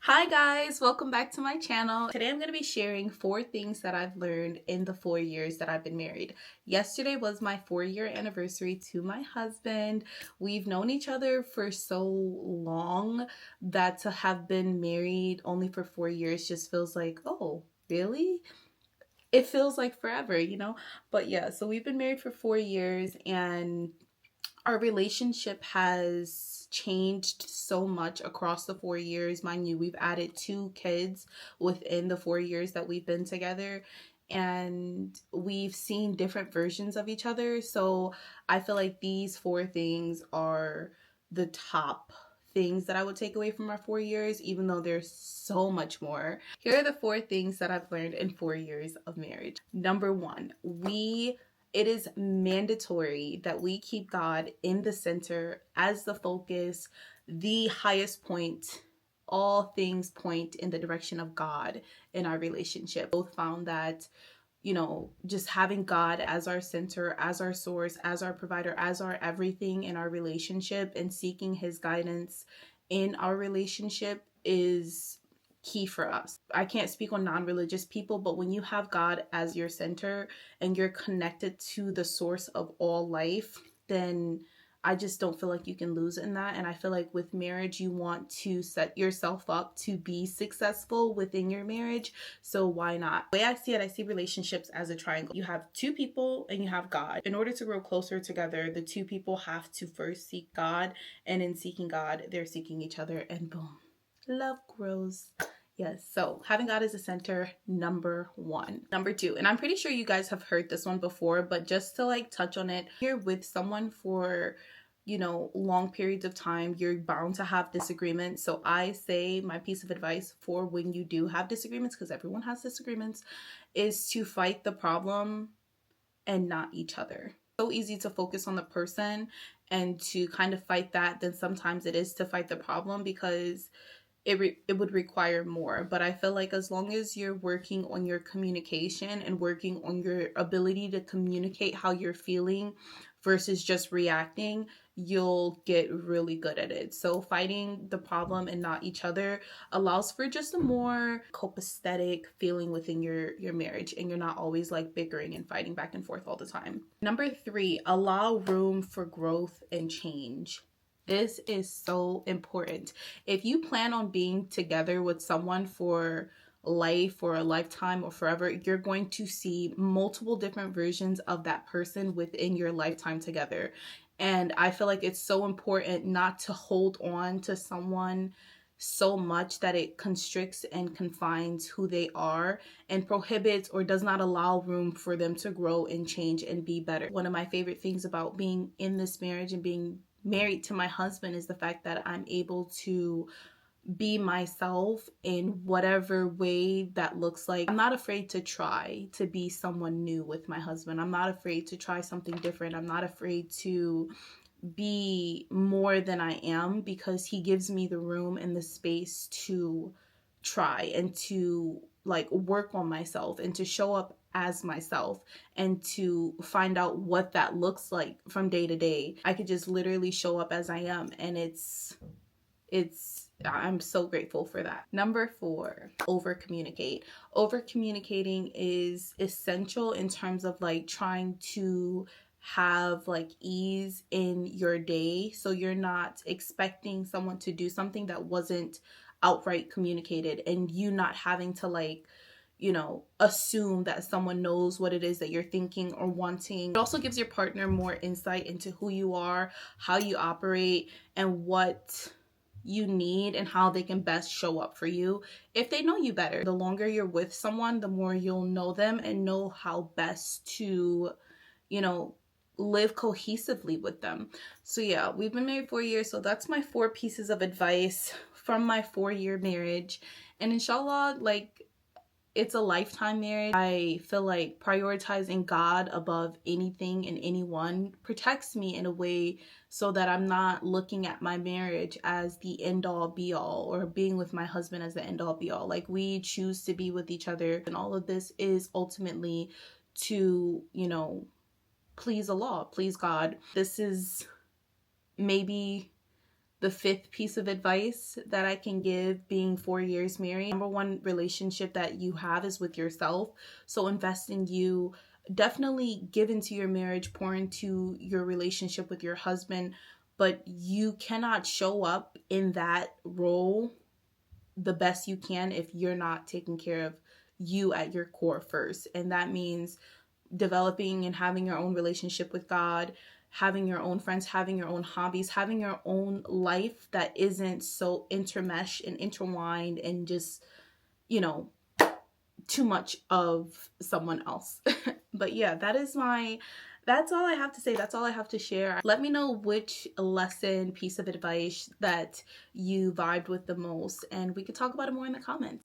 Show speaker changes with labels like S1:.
S1: Hi guys, welcome back to my channel. Today I'm going to be sharing 4 things that I've learned in the 4 years that I've been married. Yesterday was my 4-year anniversary to my husband. We've known each other for so long that to have been married only for 4 years just feels like, oh, really? It feels like forever, you know? But yeah, so we've been married for 4 years and our relationship has changed so much across the 4 years. Mind you, we've added 2 kids within the 4 years that we've been together, and we've seen different versions of each other. So I feel like these 4 things are the top things that I would take away from our 4 years, even though there's so much more. Here are the 4 things that I've learned in 4 years of marriage. Number 1, it is mandatory that we keep God in the center as the focus, the highest point. All things point in the direction of God in our relationship. Both found that, just having God as our center, as our source, as our provider, as our everything in our relationship, and seeking His guidance in our relationship is key for us. I can't speak on non-religious people, but when you have God as your center and you're connected to the source of all life, then I just don't feel like you can lose in that. And I feel like with marriage, you want to set yourself up to be successful within your marriage. So why not? The way I see it, I see relationships as a triangle. You have 2 people and you have God. In order to grow closer together, the 2 people have to first seek God. And in seeking God, they're seeking each other, and boom, love grows. Yes, so having God as a center, number 1. Number 2, and I'm pretty sure you guys have heard this one before, but just to touch on it, you're with someone for long periods of time, you're bound to have disagreements. So I say my piece of advice for when you do have disagreements, because everyone has disagreements, is to fight the problem and not each other. So easy to focus on the person and to kind of fight that than sometimes it is to fight the problem, because it would require more. But I feel like as long as you're working on your communication and working on your ability to communicate how you're feeling versus just reacting, you'll get really good at it. So fighting the problem and not each other allows for just a more copacetic feeling within your marriage, and you're not always bickering and fighting back and forth all the time. Number 3, allow room for growth and change. This is so important. If you plan on being together with someone for life or a lifetime or forever, you're going to see multiple different versions of that person within your lifetime together. And I feel like it's so important not to hold on to someone so much that it constricts and confines who they are and prohibits or does not allow room for them to grow and change and be better. One of my favorite things about being in this marriage and being married to my husband is the fact that I'm able to be myself in whatever way that looks like. I'm not afraid to try to be someone new with my husband. I'm not afraid to try something different. I'm not afraid to be more than I am, because he gives me the room and the space to try and to work on myself and to show up as myself and to find out what that looks like from day to day. I could just literally show up as I am, and I'm so grateful for that. Number 4, over communicate. Over communicating is essential in terms of trying to have ease in your day, so you're not expecting someone to do something that wasn't outright communicated, and you not having to assume that someone knows what it is that you're thinking or wanting. It also gives your partner more insight into who you are, how you operate, and what you need and how they can best show up for you if they know you better. The longer you're with someone, the more you'll know them and know how best to, live cohesively with them. So yeah, we've been married 4 years, so that's my 4 pieces of advice from my 4-year marriage. And inshallah, it's a lifetime marriage. I feel like prioritizing God above anything and anyone protects me in a way so that I'm not looking at my marriage as the end all be all, or being with my husband as the end all be all. We choose to be with each other, and all of this is ultimately to, please Allah, please God. This is maybe the fifth piece of advice that I can give being 4 years married. Number one relationship that you have is with yourself. So invest in you. Definitely give into your marriage, pour into your relationship with your husband, but you cannot show up in that role the best you can if you're not taking care of you at your core first. And that means developing and having your own relationship with God, having your own friends, having your own hobbies, having your own life that isn't so intermeshed and intertwined and just, you know, too much of someone else. But yeah, that's all I have to say. That's all I have to share. Let me know which lesson, piece of advice that you vibed with the most, and we could talk about it more in the comments.